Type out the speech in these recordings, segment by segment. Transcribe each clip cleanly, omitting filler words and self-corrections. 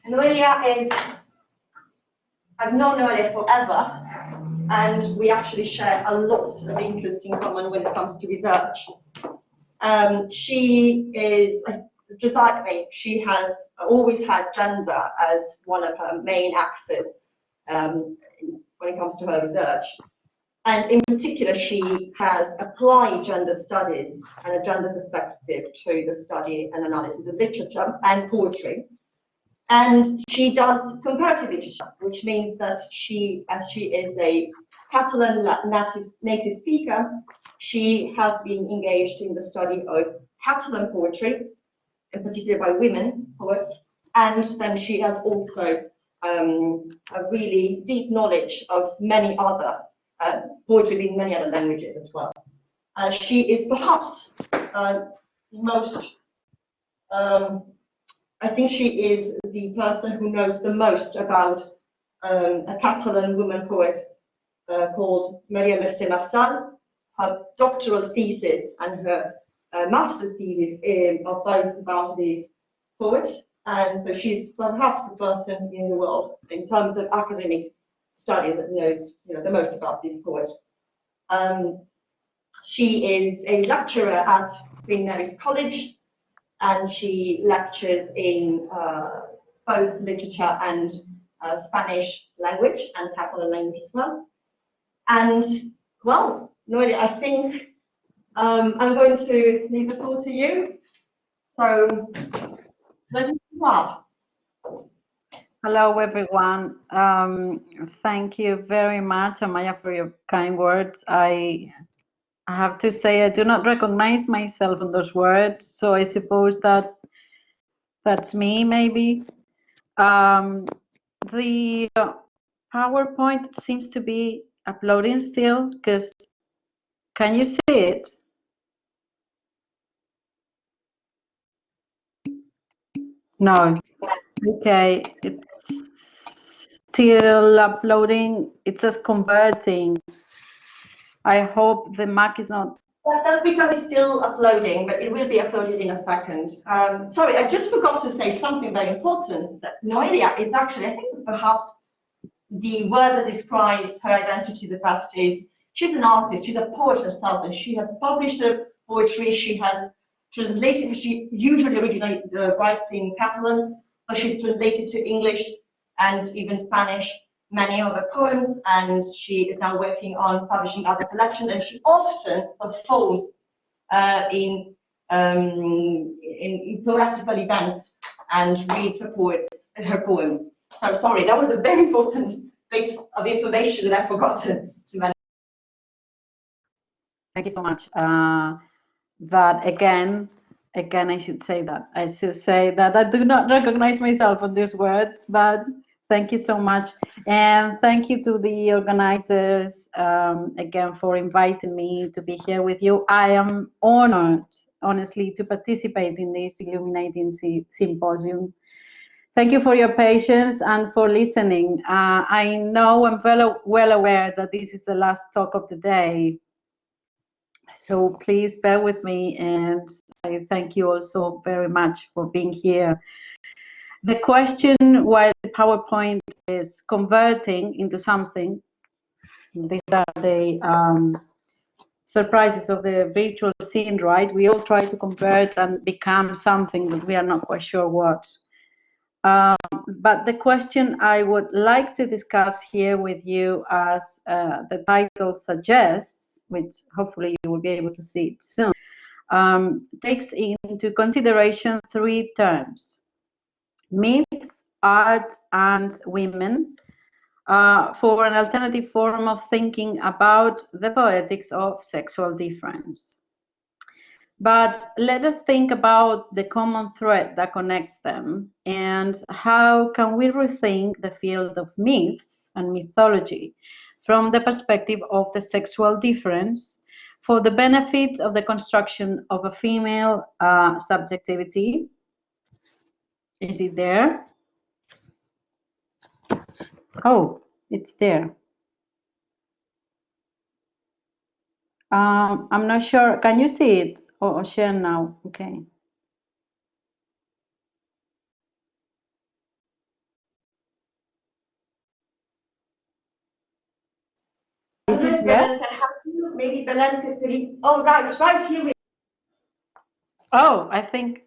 Noelia is, I've known Noelia forever, and we actually share a lot of interest in common when it comes to research. She is, just like me, she has always had gender as one of her main axes when it comes to her research. And in particular, she has applied gender studies and a gender perspective to the study and analysis of literature and poetry. And she does comparative literature, which means that she, as she is a Catalan native speaker, she has been engaged in the study of Catalan poetry, in particular by women poets, and then she has also a really deep knowledge of many other poetry in many other languages as well. She is perhaps most, I think she is the person who knows the most about a Catalan woman poet called Maria Mercè Marçal. Her doctoral thesis and her master's thesis are both about this poet, and so she's perhaps the person in the world in terms of academic studies that knows the most about this poet. She is a lecturer at Queen Mary's College, and she lectures in both literature and Spanish language and Catalan language as well. And well, Noelia, I think I'm going to leave the floor to you. So let's start. Hello, everyone. Thank you very much, Amaya, for your kind words. I have to say I do not recognize myself in those words, so I suppose that that's me, maybe. The PowerPoint seems to be uploading still, because can you see it? No. Okay, it's still uploading. It says converting. I hope the Mac is not. That's because it's still uploading, but it will be uploaded in a second. Sorry, I just forgot to say something very important, that Noelia is actually, I think perhaps the word that describes her identity the best is she's an artist, she's a poet herself, and she has published her poetry, she has translated, she usually originally writes in Catalan, but she's translated to English and even Spanish many other poems, and she is now working on publishing other collections, and she often performs in poetical events and reads her poems. So sorry, that was a very important bit of information that I forgot to mention. Thank you so much. That again, I should say that. I should say that I do not recognize myself on these words, but thank you so much. And thank you to the organizers again for inviting me to be here with you. I am honored, honestly, to participate in this illuminating symposium. Thank you for your patience and for listening. I know I'm well aware that this is the last talk of the day. So please bear with me, and I thank you also very much for being here. The question while the PowerPoint is converting into something, these are the surprises of the virtual scene, right? We all try to convert and become something, but we are not quite sure what. But the question I would like to discuss here with you, as the title suggests, which hopefully you will be able to see it soon, takes into consideration three terms: myths, art, and women, for an alternative form of thinking about the poetics of sexual difference. But let us think about the common thread that connects them, and how can we rethink the field of myths and mythology from the perspective of the sexual difference for the benefit of the construction of a female subjectivity. Is it there? Oh, it's there. I'm not sure. Can you see it? Or share now? Okay. just going to help you. Maybe Valenka could. Oh, right, it's right here. Oh, I think.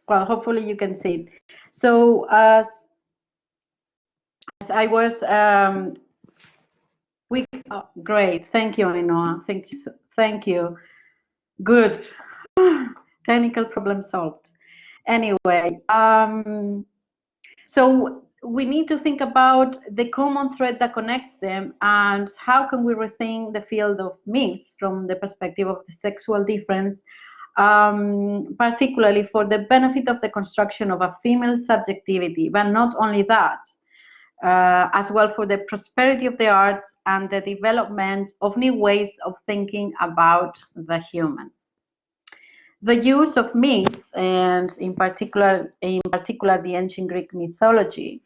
Well, hopefully you can see it. So as I was, great. Thank you, Ainhoa. Thank you. Good. Technical problem solved. Anyway, so we need to think about the common thread that connects them and how can we rethink the field of myths from the perspective of the sexual difference, particularly for the benefit of the construction of a female subjectivity, but not only that, as well for the prosperity of the arts and the development of new ways of thinking about the human. The use of myths, and in particular the ancient Greek mythology,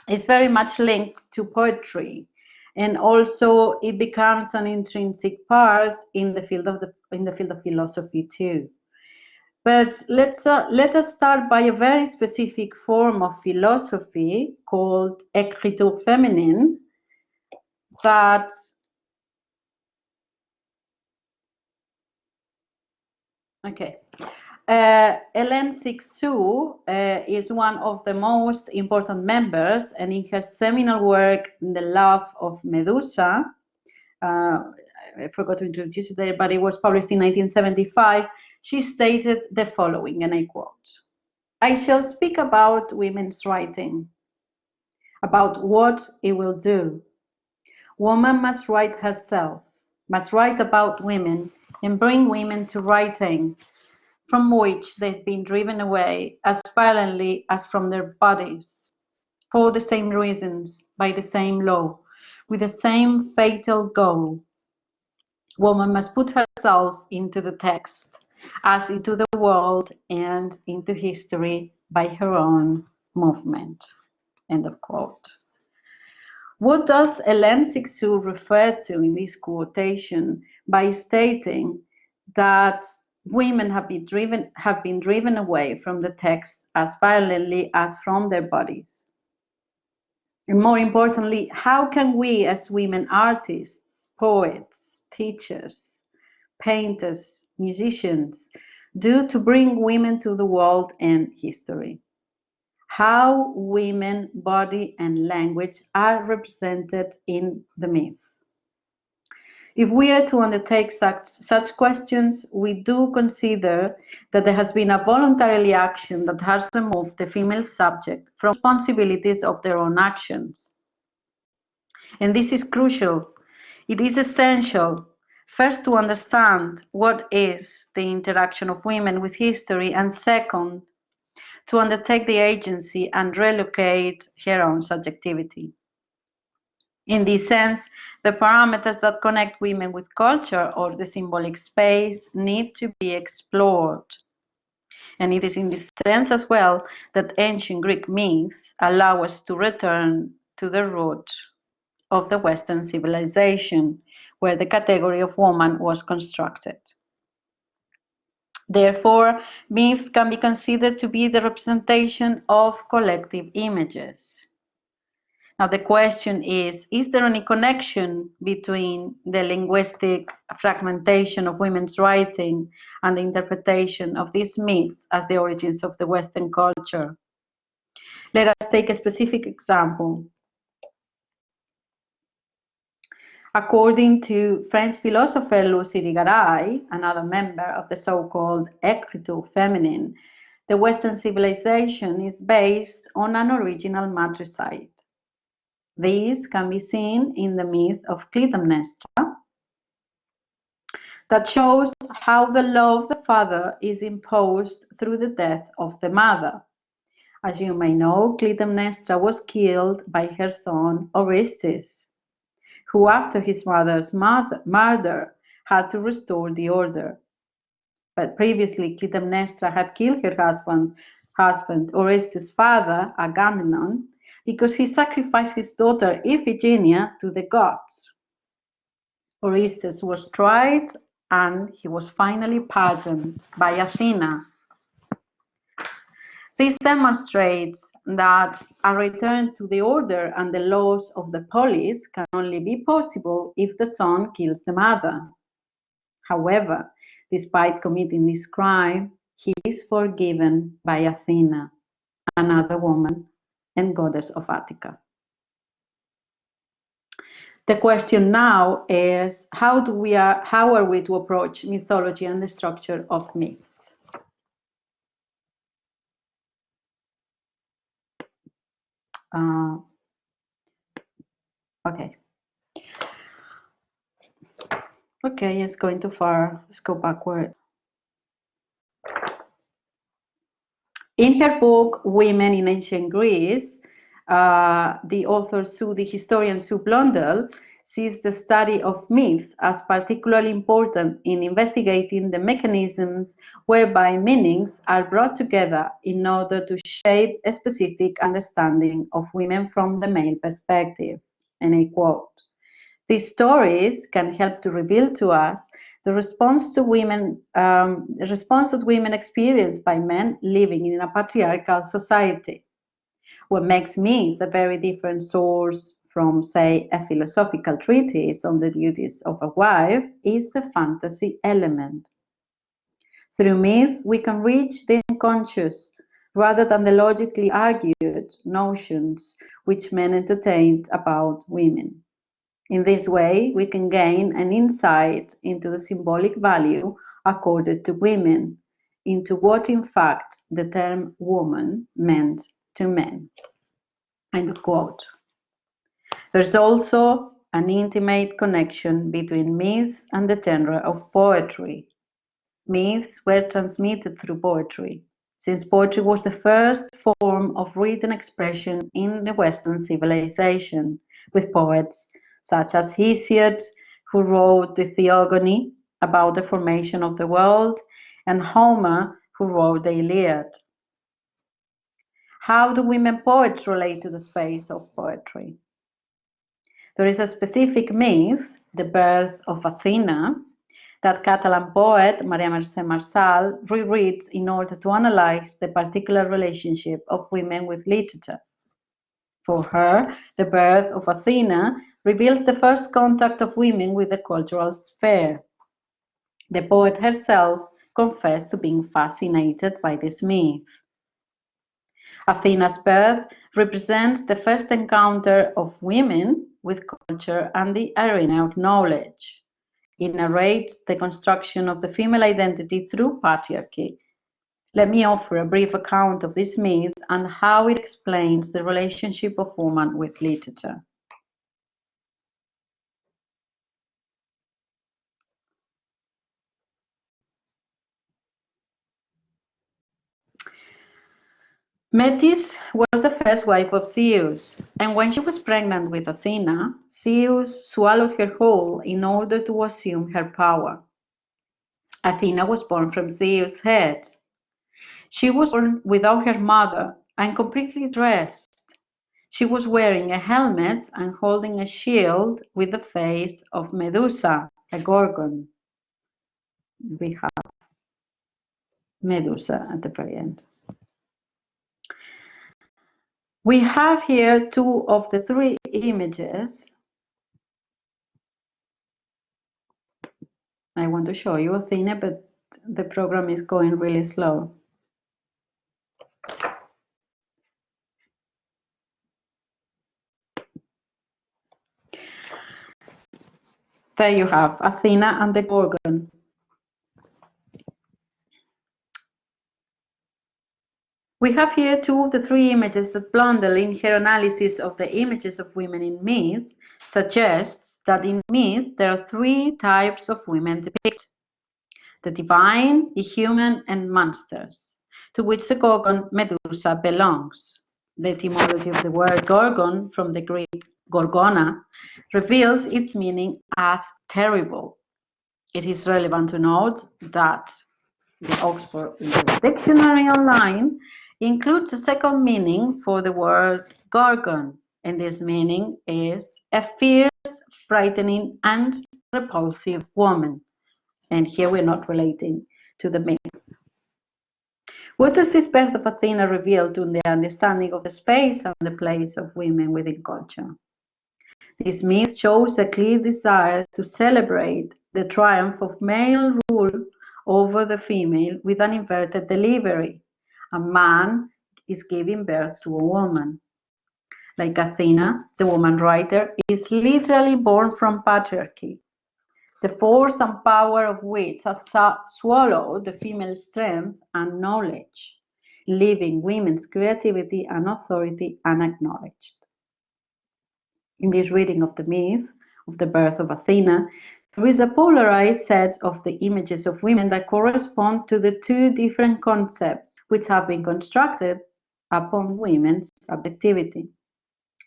is very much linked to poetry, and also it becomes an intrinsic part in the field of philosophy too. But let us start by a very specific form of philosophy called écriture féminine that Hélène Cixous is one of the most important members, and in her seminal work, The Love of Medusa, I forgot to introduce it, but it was published in 1975, she stated the following, and I quote, "I shall speak about women's writing, about what it will do. Woman must write herself, must write about women and bring women to writing, from which they've been driven away as violently as from their bodies, for the same reasons, by the same law, with the same fatal goal. Woman must put herself into the text, as into the world and into history by her own movement." End of quote. What does Hélène Cixous refer to in this quotation by stating that women have been driven away from the text as violently as from their bodies? And more importantly, how can we as women artists, poets, teachers, painters, musicians do to bring women to the world and history? How women, body, and language are represented in the myth. If we are to undertake such questions, we do consider that there has been a voluntary action that has removed the female subject from responsibilities of their own actions. And this is crucial. It is essential, first, to understand what is the interaction of women with history, and second, to undertake the agency and relocate her own subjectivity. In this sense, the parameters that connect women with culture or the symbolic space need to be explored. And it is in this sense as well that ancient Greek myths allow us to return to the root of the Western civilization, where the category of woman was constructed. Therefore, myths can be considered to be the representation of collective images. Now, the question is there any connection between the linguistic fragmentation of women's writing and the interpretation of these myths as the origins of the Western culture? Let us take a specific example. According to French philosopher Lucie de Garay, another member of the so-called écriture féminine, the Western civilization is based on an original matricide. This can be seen in the myth of Clytemnestra, that shows how the law of the father is imposed through the death of the mother. As you may know, Clytemnestra was killed by her son Orestes, who after his mother's murder had to restore the order. But previously Clytemnestra had killed her husband Orestes' father, Agamemnon, because he sacrificed his daughter Iphigenia to the gods. Orestes was tried and he was finally pardoned by Athena. This demonstrates that a return to the order and the laws of the polis can only be possible if the son kills the mother. However, despite committing this crime, he is forgiven by Athena, another woman and goddess of Attica. The question now is, how are we to approach mythology and the structure of myths? Okay. Okay, it's going too far. Let's go backward. In her book, Women in Ancient Greece, the historian Sue Blundell sees the study of myths as particularly important in investigating the mechanisms whereby meanings are brought together in order to shape a specific understanding of women from the male perspective. And I quote, "These stories can help to reveal to us the response that women experience by men living in a patriarchal society. What makes myth a very different source from, say, a philosophical treatise on the duties of a wife is the fantasy element. Through myth, we can reach the unconscious rather than the logically argued notions which men entertained about women. In this way, we can gain an insight into the symbolic value accorded to women, into what in fact the term woman meant to men." End of quote. There's also an intimate connection between myths and the genre of poetry. Myths were transmitted through poetry, since poetry was the first form of written expression in the Western civilization, with poets such as Hesiod, who wrote the Theogony about the formation of the world, and Homer, who wrote the Iliad. How do women poets relate to the space of poetry? There is a specific myth, the birth of Athena, that Catalan poet Maria Mercè Marçal rereads in order to analyze the particular relationship of women with literature. For her, the birth of Athena reveals the first contact of women with the cultural sphere. The poet herself confessed to being fascinated by this myth. Athena's birth represents the first encounter of women with culture and the arena of knowledge. It narrates the construction of the female identity through patriarchy. Let me offer a brief account of this myth and how it explains the relationship of woman with literature. Metis was the first wife of Zeus, and when she was pregnant with Athena, Zeus swallowed her whole in order to assume her power. Athena was born from Zeus' head. She was born without her mother and completely dressed. She was wearing a helmet and holding a shield with the face of Medusa, a gorgon. We have Medusa at the very end. We have here two of the three images. I want to show you Athena, but the program is going really slow. There you have Athena and the Gorgon. We have here two of the three images that Blundell, in her analysis of the images of women in myth, suggests that in myth there are three types of women depicted: the divine, the human, and monsters, to which the Gorgon Medusa belongs. The etymology of the word Gorgon, from the Greek gorgona, reveals its meaning as terrible. It is relevant to note that the Oxford English Dictionary Online includes a second meaning for the word gorgon, and this meaning is a fierce, frightening, and repulsive woman. And here we're not relating to the myth. What does this birth of Athena reveal to the understanding of the space and the place of women within culture? This myth shows a clear desire to celebrate the triumph of male rule over the female with an inverted delivery. A man is giving birth to a woman. Like Athena, the woman writer is literally born from patriarchy, the force and power of which has swallowed the female strength and knowledge, leaving women's creativity and authority unacknowledged. In this reading of the myth of the birth of Athena, there is a polarized set of the images of women that correspond to the two different concepts which have been constructed upon women's subjectivity.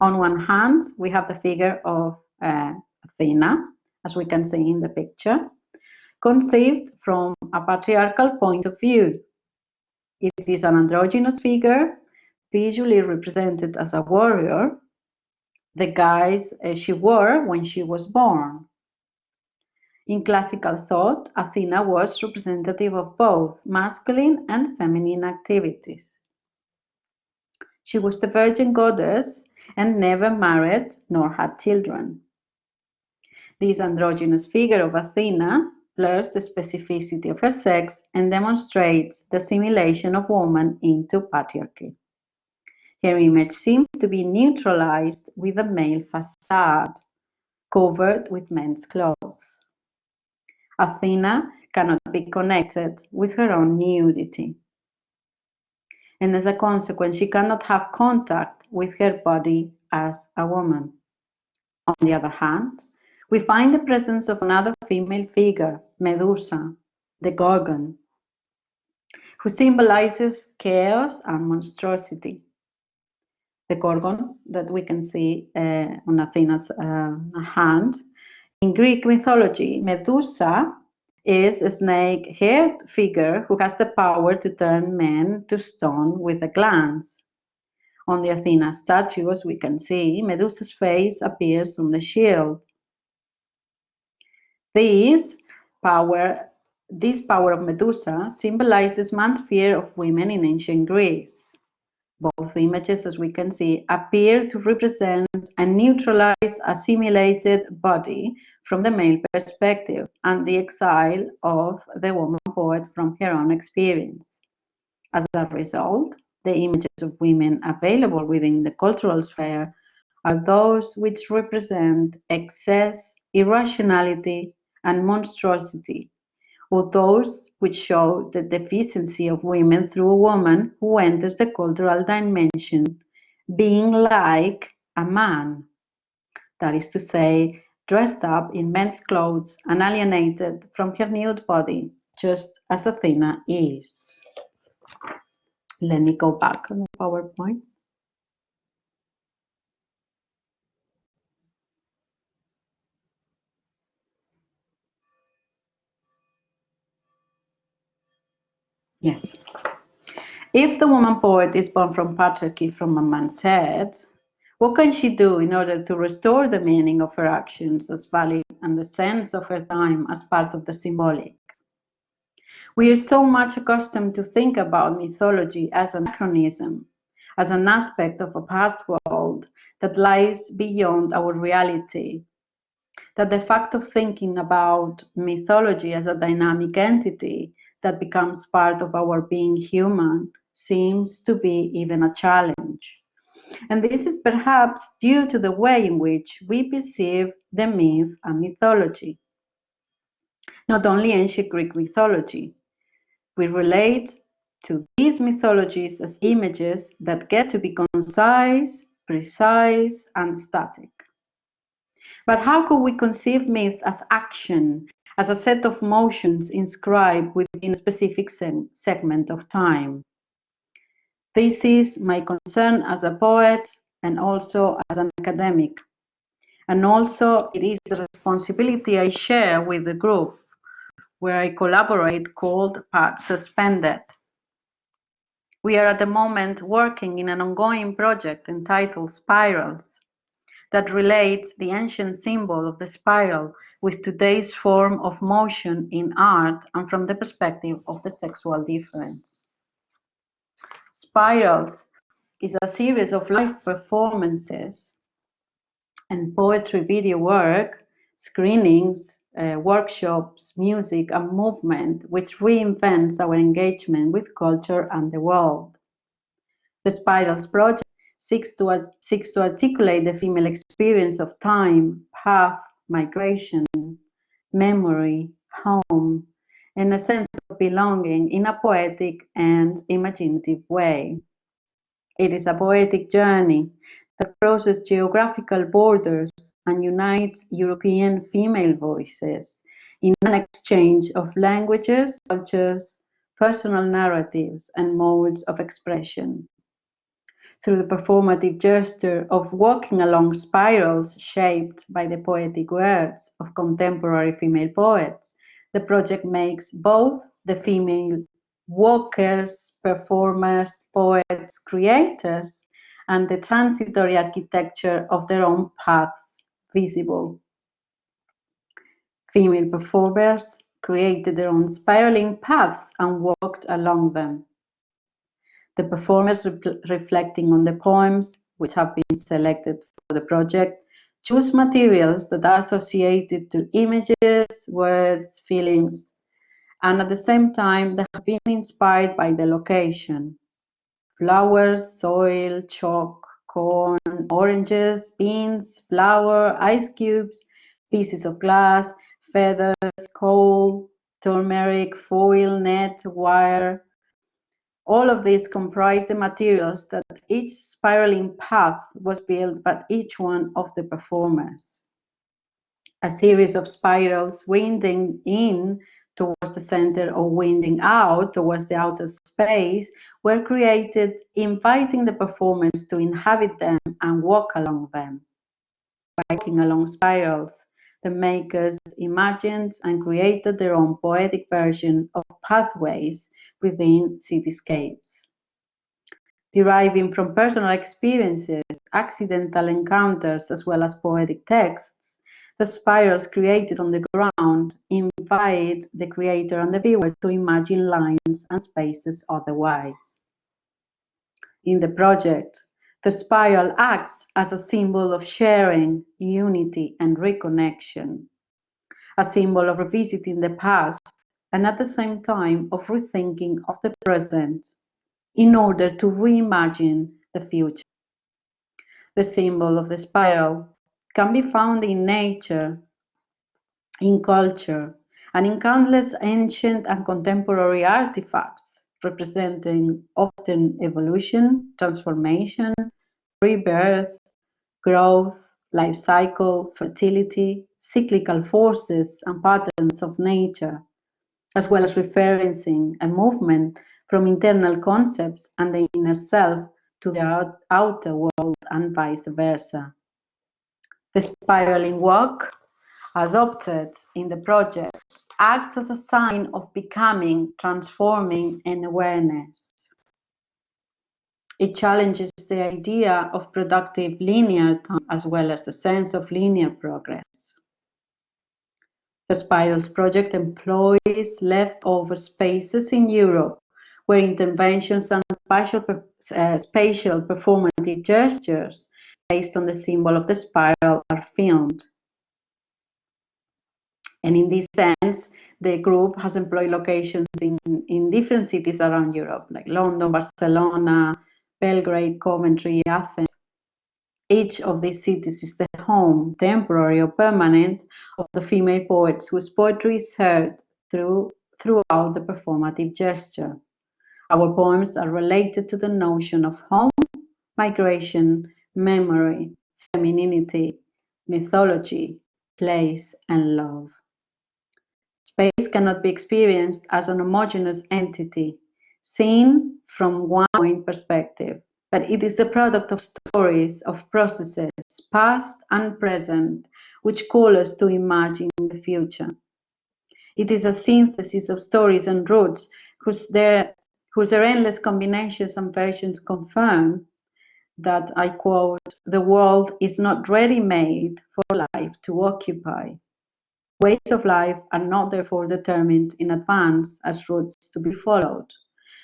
On one hand, we have the figure of Athena, as we can see in the picture, conceived from a patriarchal point of view. It is an androgynous figure, visually represented as a warrior, the guise she wore when she was born. In classical thought, Athena was representative of both masculine and feminine activities. She was the virgin goddess and never married nor had children. This androgynous figure of Athena blurs the specificity of her sex and demonstrates the assimilation of woman into patriarchy. Her image seems to be neutralized with a male facade, covered with men's clothes. Athena cannot be connected with her own nudity. And as a consequence, she cannot have contact with her body as a woman. On the other hand, we find the presence of another female figure, Medusa, the Gorgon, who symbolizes chaos and monstrosity. The Gorgon that we can see on Athena's hand. In Greek mythology, Medusa is a snake-haired figure who has the power to turn men to stone with a glance. On the Athena statue, as we can see, Medusa's face appears on the shield. This power of Medusa symbolizes man's fear of women in ancient Greece. Both images, as we can see, appear to represent a neutralized, assimilated body from the male perspective and the exile of the woman poet from her own experience. As a result, the images of women available within the cultural sphere are those which represent excess, irrationality, and monstrosity, or those which show the deficiency of women through a woman who enters the cultural dimension being like a man, that is to say, dressed up in men's clothes and alienated from her nude body, just as Athena is. Let me go back on the PowerPoint. Yes. If the woman poet is born from patriarchy from a man's head, what can she do in order to restore the meaning of her actions as valid and the sense of her time as part of the symbolic? We are so much accustomed to think about mythology as an anachronism, as an aspect of a past world that lies beyond our reality, that the fact of thinking about mythology as a dynamic entity that becomes part of our being human seems to be even a challenge. And this is perhaps due to the way in which we perceive the myth and mythology. Not only ancient Greek mythology, we relate to these mythologies as images that get to be concise, precise, and static. But how could we conceive myths as action, as a set of motions inscribed within a specific segment of time? This is my concern as a poet and also as an academic. And also it is a responsibility I share with the group where I collaborate called Part Suspended. We are at the moment working in an ongoing project entitled Spirals that relates the ancient symbol of the spiral with today's form of motion in art and from the perspective of the sexual difference. Spirals is a series of live performances and poetry video work, screenings, workshops, music, and movement, which reinvents our engagement with culture and the world. The Spirals project seeks to articulate the female experience of time, path, migration, memory, home, and a sense of belonging in a poetic and imaginative way. It is a poetic journey that crosses geographical borders and unites European female voices in an exchange of languages, cultures, personal narratives, and modes of expression. Through the performative gesture of walking along spirals shaped by the poetic words of contemporary female poets, the project makes both the female walkers, performers, poets, creators, and the transitory architecture of their own paths visible. Female performers created their own spiraling paths and walked along them. The performers, reflecting on the poems which have been selected for the project, choose materials that are associated to images, words, feelings, and at the same time they have been inspired by the location. Flowers, soil, chalk, corn, oranges, beans, flour, ice cubes, pieces of glass, feathers, coal, turmeric, foil, net, wire. All of these comprise the materials that each spiraling path was built by each one of the performers. A series of spirals winding in towards the center or winding out towards the outer space were created, inviting the performers to inhabit them and walk along them. By walking along spirals, the makers imagined and created their own poetic version of pathways within cityscapes. Deriving from personal experiences, accidental encounters, as well as poetic texts, the spirals created on the ground invite the creator and the viewer to imagine lines and spaces otherwise. In the project, the spiral acts as a symbol of sharing, unity, and reconnection, a symbol of revisiting the past, and at the same time of rethinking of the present in order to reimagine the future. The symbol of the spiral can be found in nature, in culture, and in countless ancient and contemporary artifacts, representing often evolution, transformation, rebirth, growth, life cycle, fertility, cyclical forces, and patterns of nature, as well as referencing a movement from internal concepts and the inner self to the outer world and vice versa. The spiraling walk, adopted in the project, acts as a sign of becoming, transforming, and awareness. It challenges the idea of productive linear time as well as the sense of linear progress. The Spirals project employs leftover spaces in Europe where interventions and spatial performative gestures based on the symbol of the spiral are filmed. And in this sense, the group has employed locations in different cities around Europe, like London, Barcelona, Belgrade, Coventry, Athens. Each of these cities is the home, temporary or permanent, of the female poets whose poetry is heard throughout the performative gesture. Our poems are related to the notion of home, migration, memory, femininity, mythology, place, and love. Space cannot be experienced as an homogeneous entity, seen from one point perspective, but it is the product of stories, of processes, past and present, which call us to imagine the future. It is a synthesis of stories and roots whose their endless combinations and versions confirm that, I quote, "the world is not ready-made for life to occupy. Ways of life are not therefore determined in advance as routes to be followed,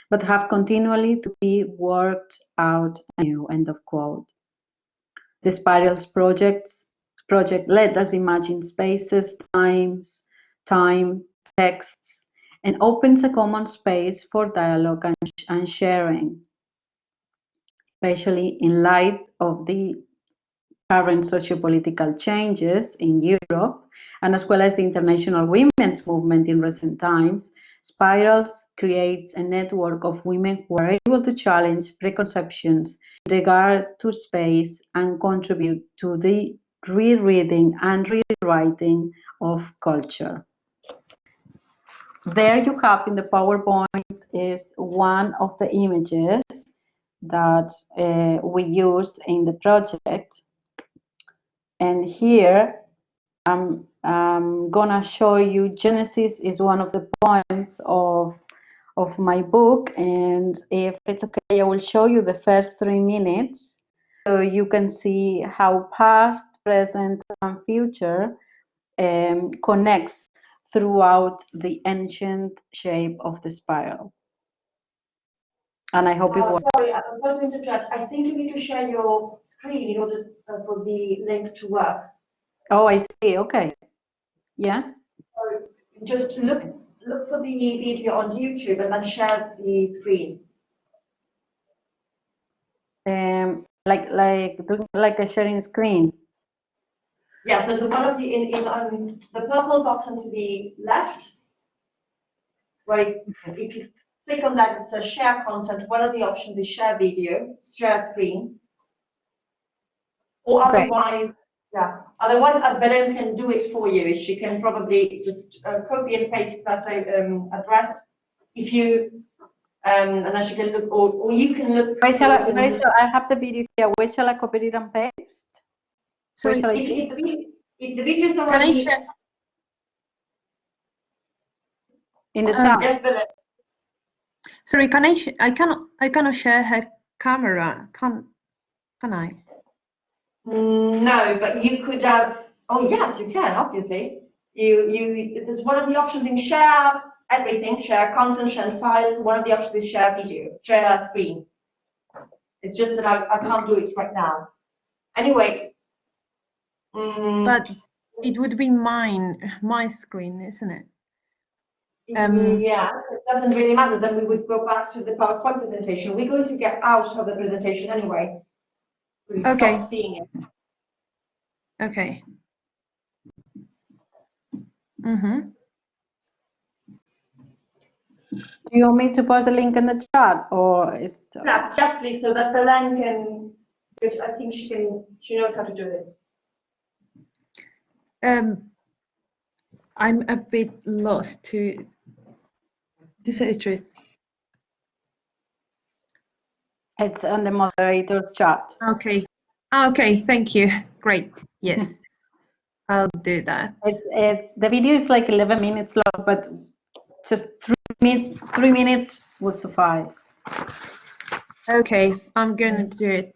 but have continually to be worked out anew, end of quote. The Spirals project let us imagine spaces, time, texts, and opens a common space for dialogue and sharing, especially in light of the current sociopolitical changes in Europe, and as well as the international women's movement in recent times. Spirals creates a network of women who are able to challenge preconceptions in regard to space and contribute to the rereading and rewriting of culture. There you have in the PowerPoint is one of the images that we used in the project. And here I'm gonna show you Genesis is one of the points of my book, and if it's okay, I will show you the first 3 minutes so you can see how past, present, and future connects throughout the ancient shape of the spiral. And I hope it works. Sorry, I'm going to interject. I think you need to share your screen in order for the link to work. Oh, I see. Okay. Yeah. So just look for the video on YouTube and then share the screen. Like a sharing screen. Yes, there's one of the the purple button to the left, where if you click on that, it says share content. One of the options is share video, share screen, or otherwise, yeah. Otherwise, Belen can do it for you. She can probably just copy and paste that address. If you and then she can look, or you can look. Where shall I have the video here? Where shall I copy it and paste? So if the video is already. Can I share? In the chat. Yes, Belen. Sorry, I cannot share her camera. Can I? No, but you could have. Oh yes, you can. Obviously, there's one of the options in share everything, share content, share files. One of the options is share video, share screen. It's just that I can't do it right now. Anyway. But it would be my screen, isn't it? Yeah, it doesn't really matter. Then we would go back to the PowerPoint presentation. We're going to get out of the presentation anyway. We Okay. stop seeing it. Okay. Mm-hmm. Do you want me to post the link in the chat, or is it... Yeah, definitely, so that Belen can, because I think she knows how to do it. I'm a bit lost to say the truth. It's on the moderator's chat. Okay. Okay, thank you. Great. Yes. I'll do that. It's the video is like 11 minutes long, but just 3 minutes would suffice. Okay, I'm gonna do it.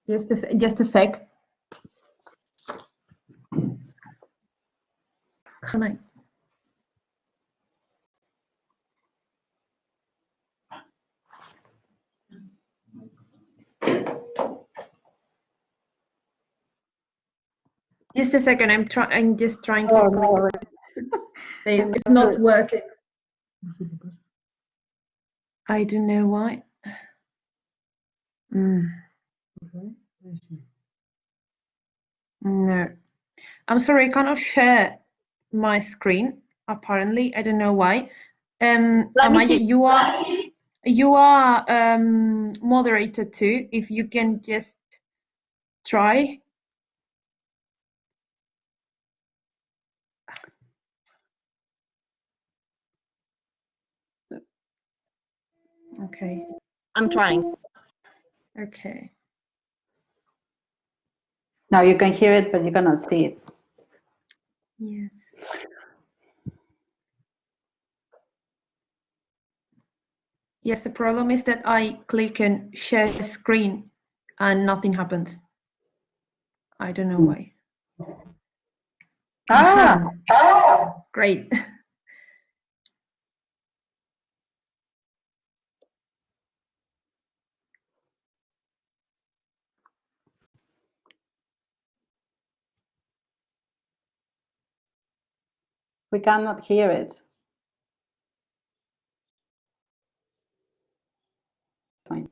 Just a sec. Can I? Just a second. I'm just trying to. Oh, no. It's not working. I don't know why. No, I'm sorry. I cannot share my screen. Apparently, I don't know why. Amaya, you are moderator too. If you can just try. Okay. I'm trying. Okay. Now you can hear it, but you cannot see it. Yes. Yes, the problem is that I click on share screen and nothing happens. I don't know why. Great. We cannot hear it. Fine.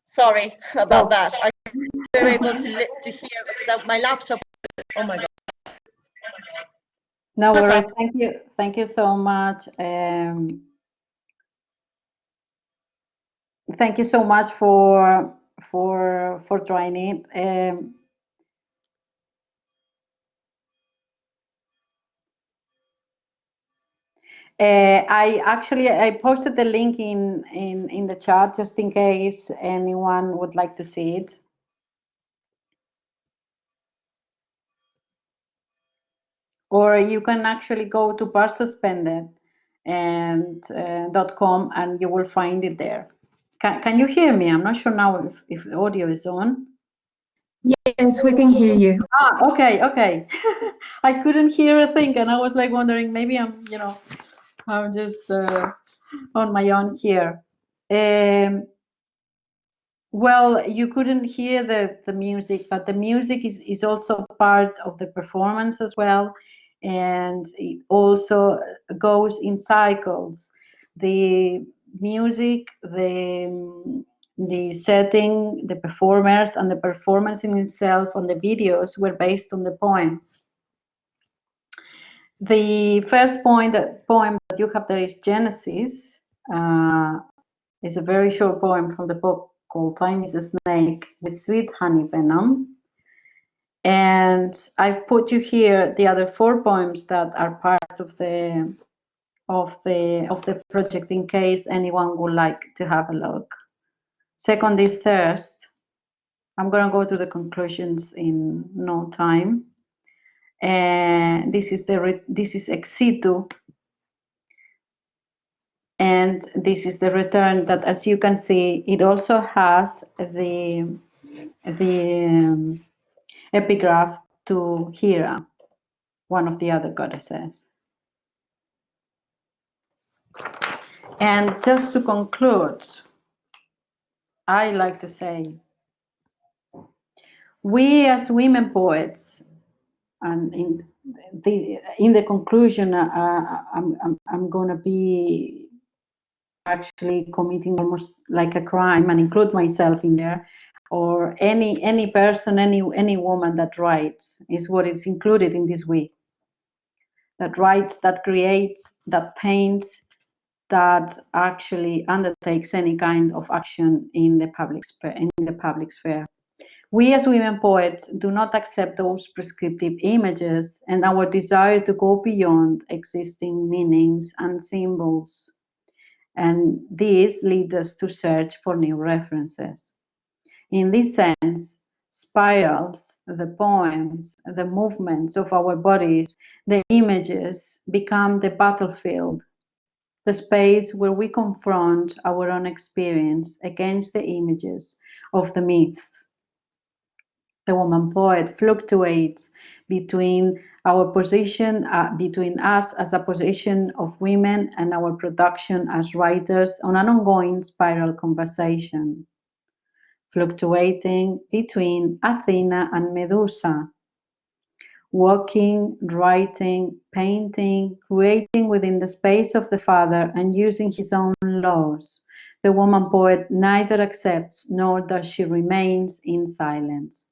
Sorry about that. I were able to hear without my laptop. Oh my God. No worries. Thank you so much. Thank you so much for trying it. I posted the link in the chat just in case anyone would like to see it. Or you can actually go to Barsuspended and .com and you will find it there. Can you hear me? I'm not sure now if audio is on. Yes, we can hear you. Ah, okay. I couldn't hear a thing, and I was like wondering, maybe I'm just on my own here. Well, you couldn't hear the music, but the music is also part of the performance as well. and it also goes in cycles. The music, the setting, the performers, and the performance in itself on the videos were based on the poems. The first poem that you have there is Genesis. It's a very short poem from the book called Time is a Snake with Sweet Honey Venom. And I've put you here the other 4 poems that are part of the project in case anyone would like to have a look. Second is Thirst. I'm going to go to the conclusions in no time. And this is Exitu. And this is the return that, as you can see, it also has the epigraph to Hera, one of the other goddesses. And just to conclude, I like to say, we as women poets, and in the conclusion, I'm going to be actually committing almost like a crime and include myself in there, or any person, any woman that writes is what is included in this week. That writes, that creates, that paints, that actually undertakes any kind of action in the public sphere. We as women poets do not accept those prescriptive images and our desire to go beyond existing meanings and symbols. And this leads us to search for new references. In this sense, spirals, the poems, the movements of our bodies, the images become the battlefield, the space where we confront our own experience against the images of the myths. The woman poet fluctuates between our position, between us as a position of women and our production as writers on an ongoing spiral conversation, fluctuating between Athena and Medusa, walking, writing, painting, creating within the space of the father and using his own laws. The woman poet neither accepts nor does she remains in silence.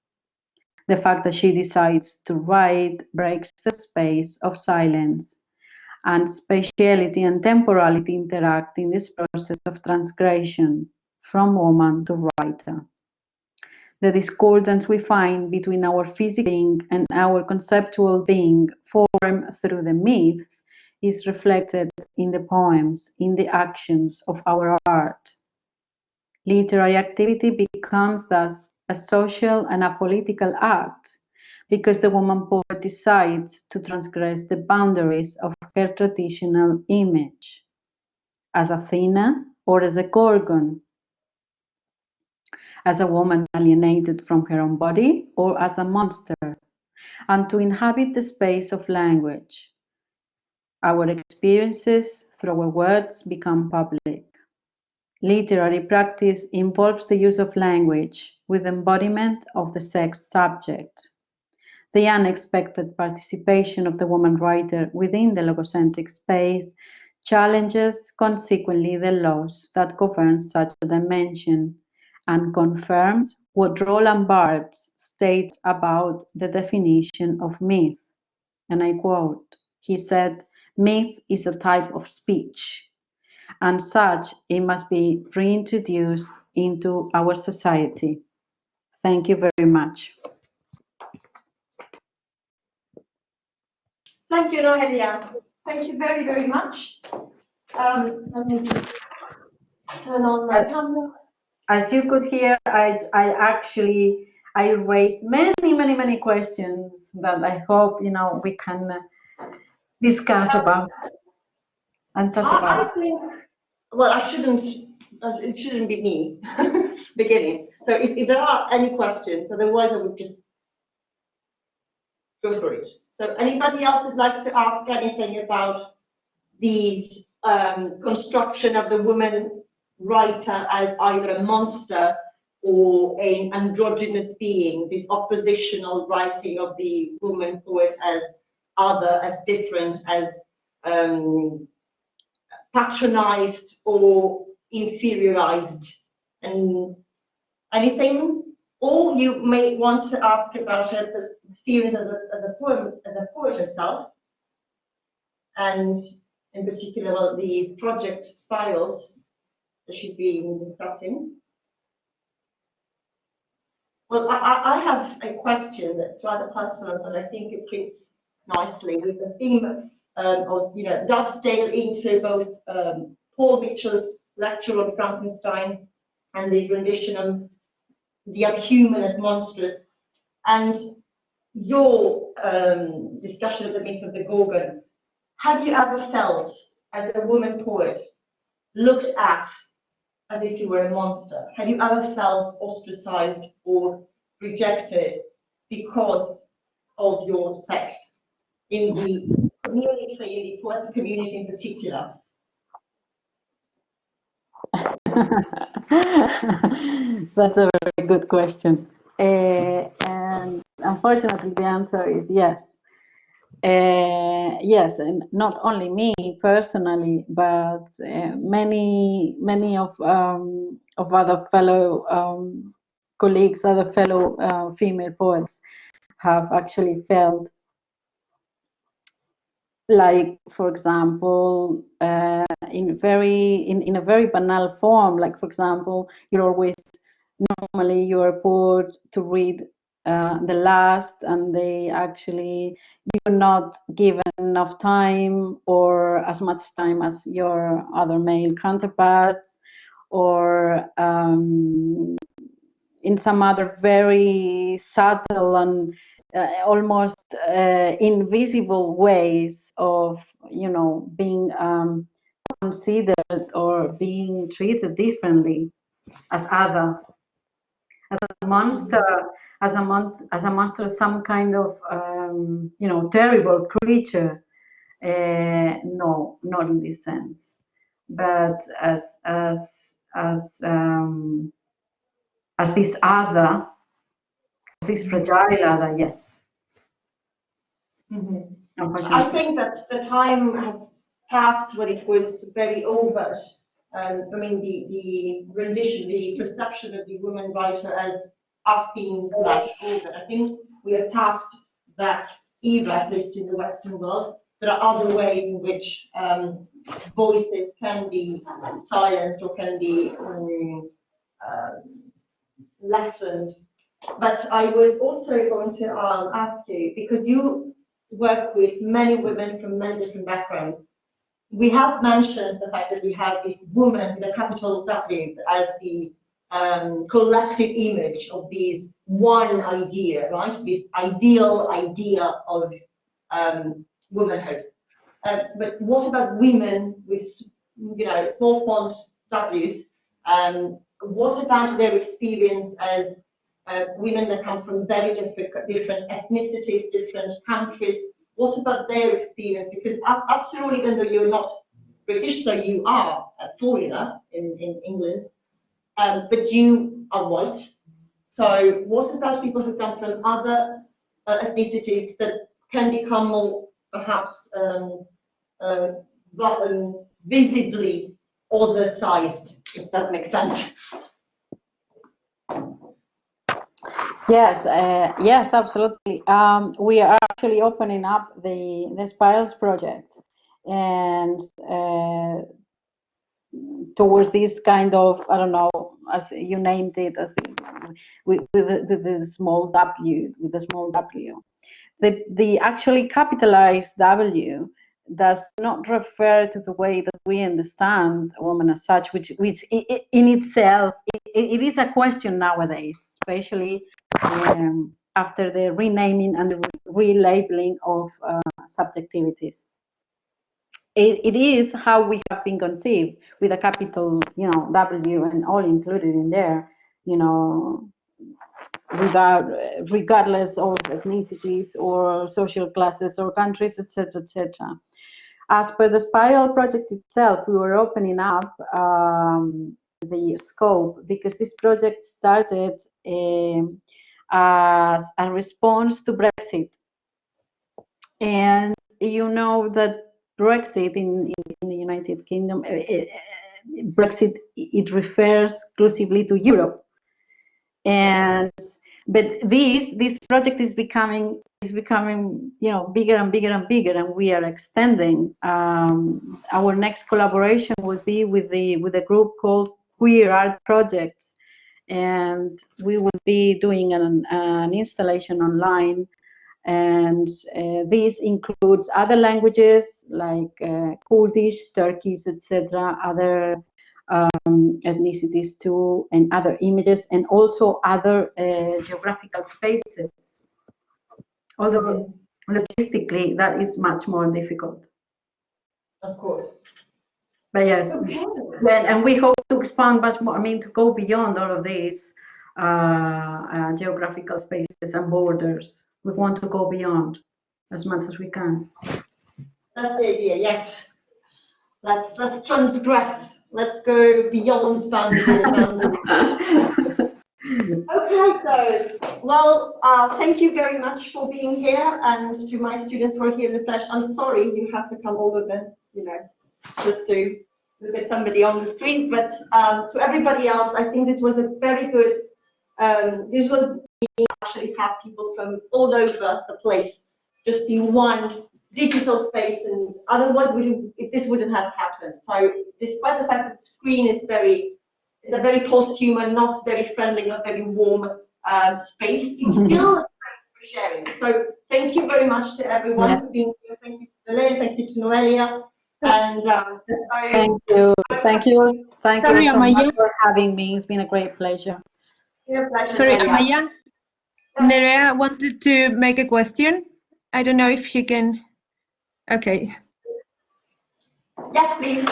The fact that she decides to write breaks the space of silence, and spatiality and temporality interact in this process of transgression from woman to writer. The discordance we find between our physical being and our conceptual being formed through the myths is reflected in the poems, in the actions of our art. Literary activity becomes thus a social and a political act because the woman poet decides to transgress the boundaries of her traditional image as Athena or as a Gorgon, as a woman alienated from her own body or as a monster, and to inhabit the space of language. Our experiences through our words become public. Literary practice involves the use of language with embodiment of the sex subject. The unexpected participation of the woman writer within the logocentric space challenges consequently the laws that govern such a dimension and confirms what Roland Barthes states about the definition of myth. And I quote, he said, "Myth is a type of speech, and such it must be reintroduced into our society." Thank you very much. Thank you, Noelia. Thank you very, very much. Let me just turn on my camera. As you could hear, I raised many questions that I hope we can discuss about and talk about. I think, well, it shouldn't be me beginning. So if there are any questions, otherwise I would just go for it. So anybody else would like to ask anything about these construction of the woman writer as either a monster or an androgynous being, this oppositional writing of the woman poet as other as different, as patronized or inferiorized, and anything? Or you may want to ask about her experience as a poet herself, and in particular, well, these project spirals that she's been discussing. Well, I have a question that's rather personal, but I think it fits nicely with the theme of, dovetail into both Paul Mitchell's lecture on Frankenstein and his rendition of the abhuman as monstrous, and your discussion of the myth of the Gorgon. Have you ever felt, as a woman poet, looked at as if you were a monster? Have you ever felt ostracized or rejected because of your sex in the community, the poetic community in particular? That's a very good question. And unfortunately, the answer is yes. Yes, and not only me personally, but many of other fellow colleagues, other fellow female poets have actually felt like, for example, in a very banal form, like, for example, normally you're put to read the last, and you're not given enough time or as much time as your other male counterparts, or in some other very subtle and almost invisible ways of, being considered or being treated differently as a monster, as a monster, some kind of terrible creature. No, not in this sense, but as this other, this fragile other, yes. I think that the time has passed when it was very overt. I mean, the rendition, the perception of the woman writer as affine/overt. I think we have passed that era, at least in the Western world. There are other ways in which voices can be silenced or can be lessened. But I was also going to ask you, because you work with many women from many different backgrounds. We have mentioned the fact that we have this woman with a capital W as the collective image of this one idea, right? This ideal idea of womanhood. But what about women with, small font W's? What about their experience as women that come from very different ethnicities, different countries? What about their experience? Because after all, even though you're not British, so you are a foreigner in England, but you are white. So what about people who come from other ethnicities that can become more, perhaps, visibly other-sized, if that makes sense? Yes, yes, absolutely. We are actually opening up the Spirals project, and towards this kind of, I don't know, as you named it, as with the small W, with the small W. The actually capitalized W does not refer to the way that we understand a woman as such, which in itself, it is a question nowadays, especially after the renaming and the relabeling of subjectivities. It is how we have been conceived, with a capital, W and all included in there, regardless of ethnicities or social classes or countries, etc., etc. As per the Spiral project itself, we were opening up the scope, because this project started as a response to Brexit. And you know that Brexit in the United Kingdom, Brexit, it refers exclusively to Europe. And but this project is becoming bigger and bigger and bigger, and we are extending. Our next collaboration would be with a group called Queer Art Projects, and we will be doing an installation online. And this includes other languages like Kurdish, Turkish, etc., other ethnicities too, and other images, and also other geographical spaces. Although logistically, that is much more difficult. Of course. But yes, Okay. and we hope to expand much more. I mean, to go beyond all of these geographical spaces and borders. We want to go beyond as much as we can. That's the idea, yes. Let's transgress. Let's go beyond boundaries. Okay, so, well, thank you very much for being here, and to my students who are here in the flesh. I'm sorry you had to come all over, just to look at somebody on the street, but to everybody else, I think this was a very good, this was actually have people from all over the place just in one digital space, and otherwise this wouldn't have happened. So despite the fact that the screen is it's a very post-human, not very friendly, not very warm space, it's still a space for sharing. So thank you very much to everyone for being here. Thank you to Belen, thank you to Noelia, and thank you Sorry, so Amaya. much for having me. It's been a great pleasure. Sorry, Amaya. Nerea wanted to make a question. I don't know if she can. Okay. Yes, please.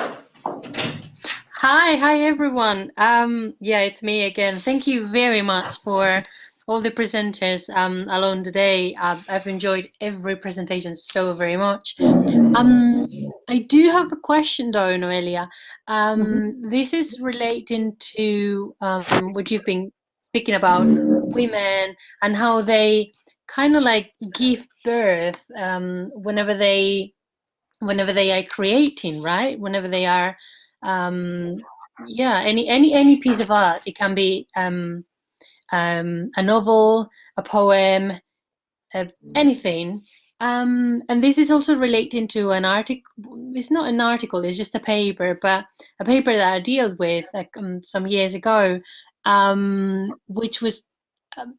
Hi everyone. Yeah, it's me again. Thank you very much for all the presenters along the day. I've enjoyed every presentation so very much. I do have a question though, Noelia. This is relating to what you've been speaking about, women and how they kind of like give birth whenever they are creating, right? Whenever they are yeah, any piece of art. It can be a novel, a poem, anything. And this is also relating to an article. It's not an article, it's just a paper, but a paper that I dealt with some years ago, which was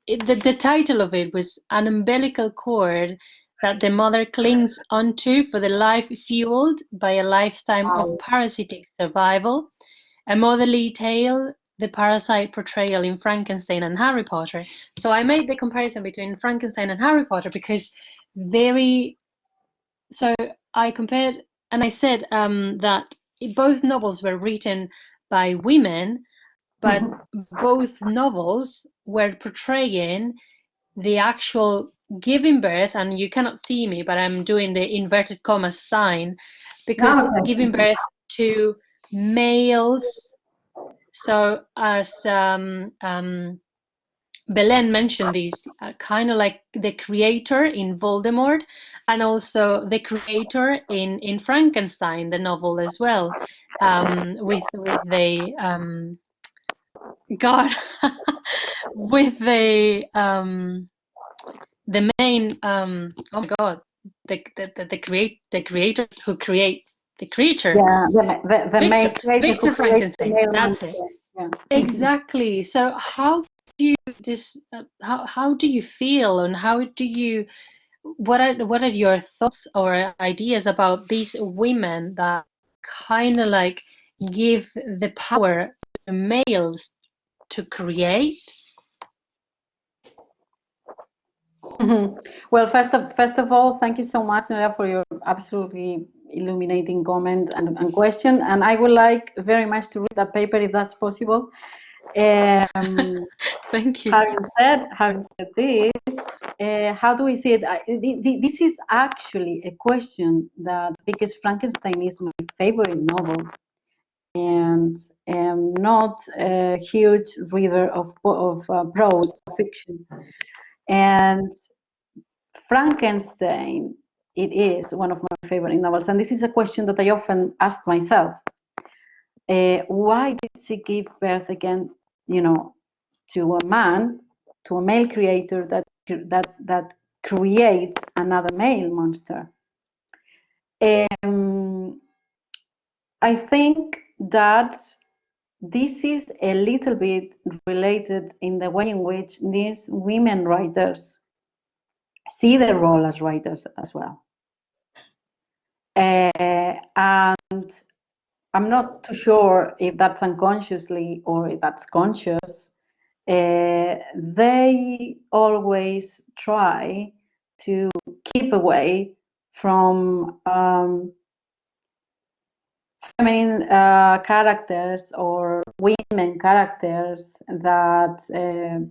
the title of it was An Umbilical Cord that the mother clings onto for the life fueled by a lifetime of parasitic survival, a motherly tale, the parasite portrayal in Frankenstein and Harry Potter. So I made the comparison between Frankenstein and Harry Potter because so I compared and I said that both novels were written by women, but both novels were portraying the actual giving birth, and you cannot see me, but I'm doing the inverted commas sign, because giving birth to males. So as Belen mentioned, these kind of like the creator in Voldemort, and also the creator in Frankenstein, the novel as well, with the God, with the main oh my God, the creator who creates the creature. Yeah, the main creator Victor who creates the Frankenstein. male That's it. monster. Yeah. Exactly. So how do you how do you feel, and how do you what are your thoughts or ideas about these women that kind of like give the power to males to create? Well, first of all, thank you so much, Nora, for your absolutely illuminating comment and question. And I would like very much to read that paper if that's possible. Thank you. Having said this, how do we see it? This is actually a question that, because Frankenstein is my favorite novel, and am not a huge reader of prose fiction. And Frankenstein it is one of my favorite novels. And this is a question that I often ask myself. Why did she give birth again, to a man, to a male creator that creates another male monster? I think that this is a little bit related in the way in which these women writers see their role as writers as well. And I'm not too sure if that's unconsciously or if that's conscious. They always try to keep away from feminine characters or women characters that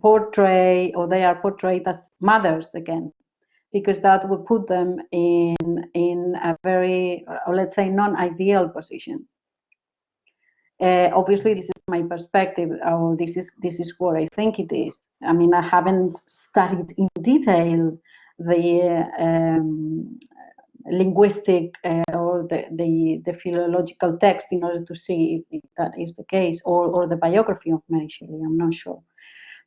portray, or they are portrayed as mothers again, because that would put them in a very, or let's say, non-ideal position. Obviously, this is my perspective, or this is what I think it is. I mean, I haven't studied in detail the linguistic or the philological text in order to see if that is the case, or the biography of Mary Shelley. I'm not sure.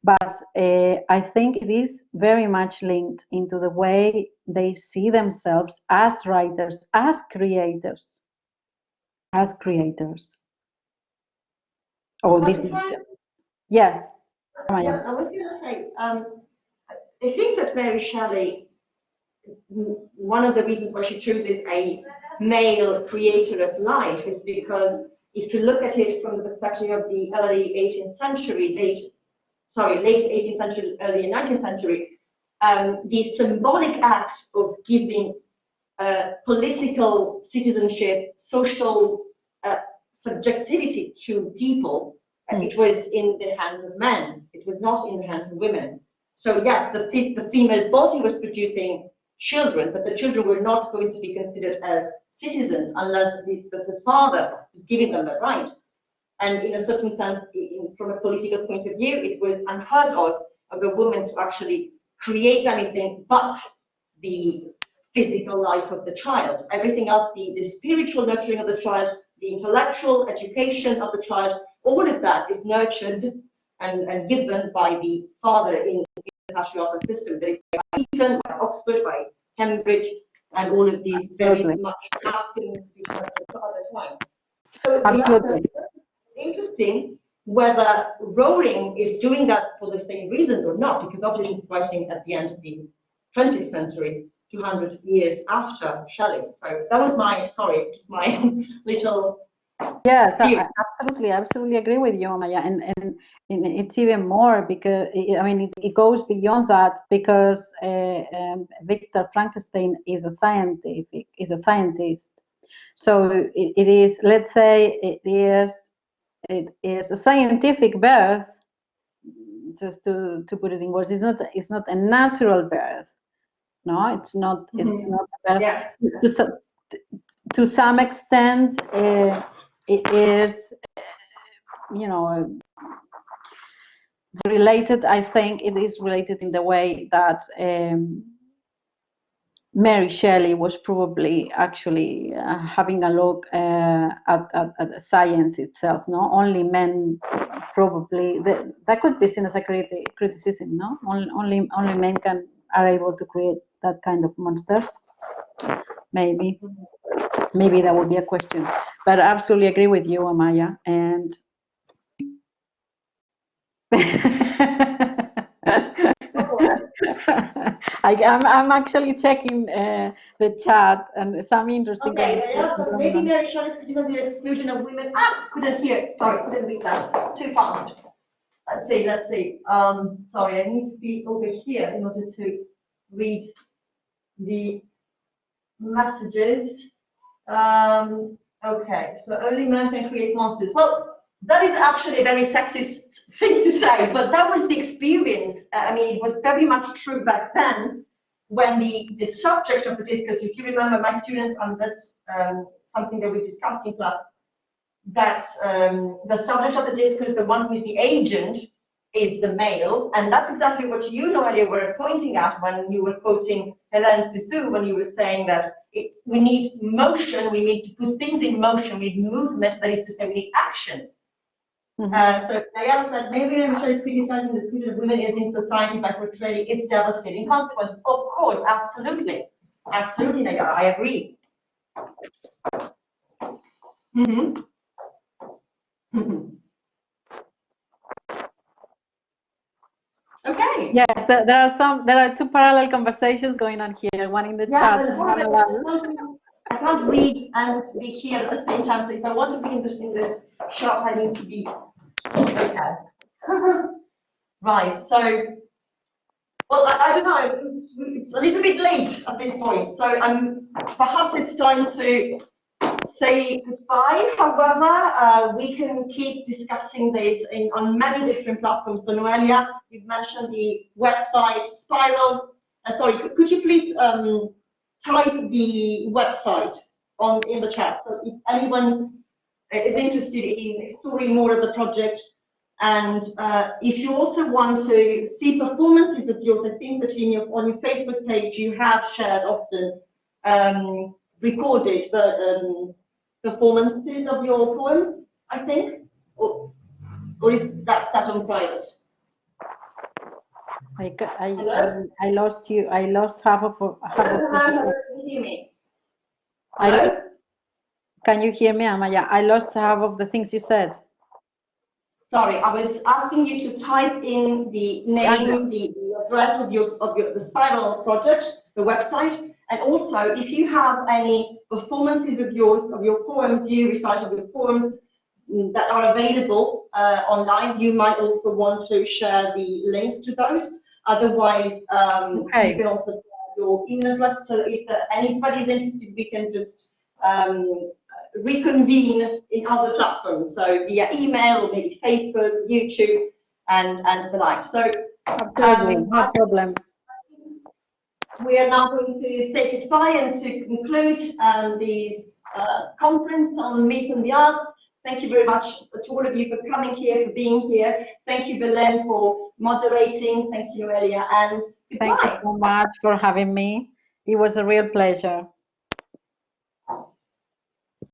But I think it is very much linked into the way they see themselves as writers, as creators. Oh, this is, yes. Yeah, I was going to say, I think that Mary Shelley, one of the reasons why she chooses a male creator of life is because if you look at it from the perspective of the early 18th century, late 18th century, early 19th century, the symbolic act of giving political citizenship, social subjectivity to people, it was in the hands of men. It was not in the hands of women. So yes, the female body was producing children, but the children were not going to be considered as citizens unless the father was giving them that right. And in a certain sense, from a political point of view, it was unheard of a woman to actually create anything but the physical life of the child. Everything else, the spiritual nurturing of the child, the intellectual education of the child, all of that is nurtured and given by the father in the patriarchal system. That is by Eton, by Oxford, by Cambridge, and all of these very much masculine at the time. So it's interesting whether Rowling is doing that for the same reasons or not, because obviously she's writing at the end of the 20th century, 200 years after Shelley. So that was my, sorry, just my little. Yes, I absolutely agree with you, Maya, and it's even more because I mean it goes beyond that, because Victor Frankenstein is a scientist, so it is, let's say, it is a scientific birth, just to put it in words. It's not a natural birth. No, it's not. It's not a birth. Yeah. To some extent, it is, related. I think it is related in the way that Mary Shelley was probably actually having a look at science itself. No, only men probably that could be seen as a criticism. No, only men are able to create that kind of monsters. Maybe that would be a question, but I absolutely agree with you, Amaya. And I'm actually checking the chat and some interesting. Okay, maybe Mary Shelley's because of the exclusion of women. Couldn't hear. Sorry, couldn't read that. Too fast. Let's see. Sorry, I need to be over here in order to read the messages. Okay, so only men can create monsters. Well, that is actually a very sexist thing to say, but that was the experience. I mean, it was very much true back then when the subject of the discourse, if you remember my students, and that's something that we discussed in class, that the subject of the discourse, the one who is the agent, is the male, and that's exactly what you, Noelia, were pointing at when you were quoting Hélène Cixous, when you were saying that we need motion, we need to put things in motion, we need movement, that is to say, we need action. So Nayara said, maybe I'm sure criticizing the spirit of women is in society by portraying its devastating consequences. Of course, absolutely. Absolutely, Nayara, I agree. Okay. Yes, there are two parallel conversations going on here, one in the chat. I can't read and be here at the same time, so if I want to be in the shop, I need to be okay. Right, so, well, I don't know, it's a little bit late at this point, so perhaps it's time to say goodbye. However, we can keep discussing this on many different platforms. So Noelia, you've mentioned the website, Spirals. Sorry, could you please type the website in the chat? So if anyone is interested in exploring more of the project, and if you also want to see performances of yours, I think that on your Facebook page you have shared often recorded the performances of your poems, I think, or is that set on private? I lost you. I lost half of. Can you hear me? Can you hear me, Amaya? I lost half of the things you said. Sorry, I was asking you to type in the name, the address of the Spiral project, the website, and also if you have any performances of yours, of your poems, you recite of your poems that are available online, you might also want to share the links to those. Otherwise, you can also share your email address, so if anybody is interested, we can just reconvene in other platforms, so via email or maybe Facebook, YouTube, and the like. So no problem. We are now going to say goodbye and to conclude this conference on Myth and the Arts. Thank you very much to all of you for coming here, for being here. Thank you, Belen, for moderating. Thank you, Noelia, and goodbye. Thank you so much for having me. It was a real pleasure.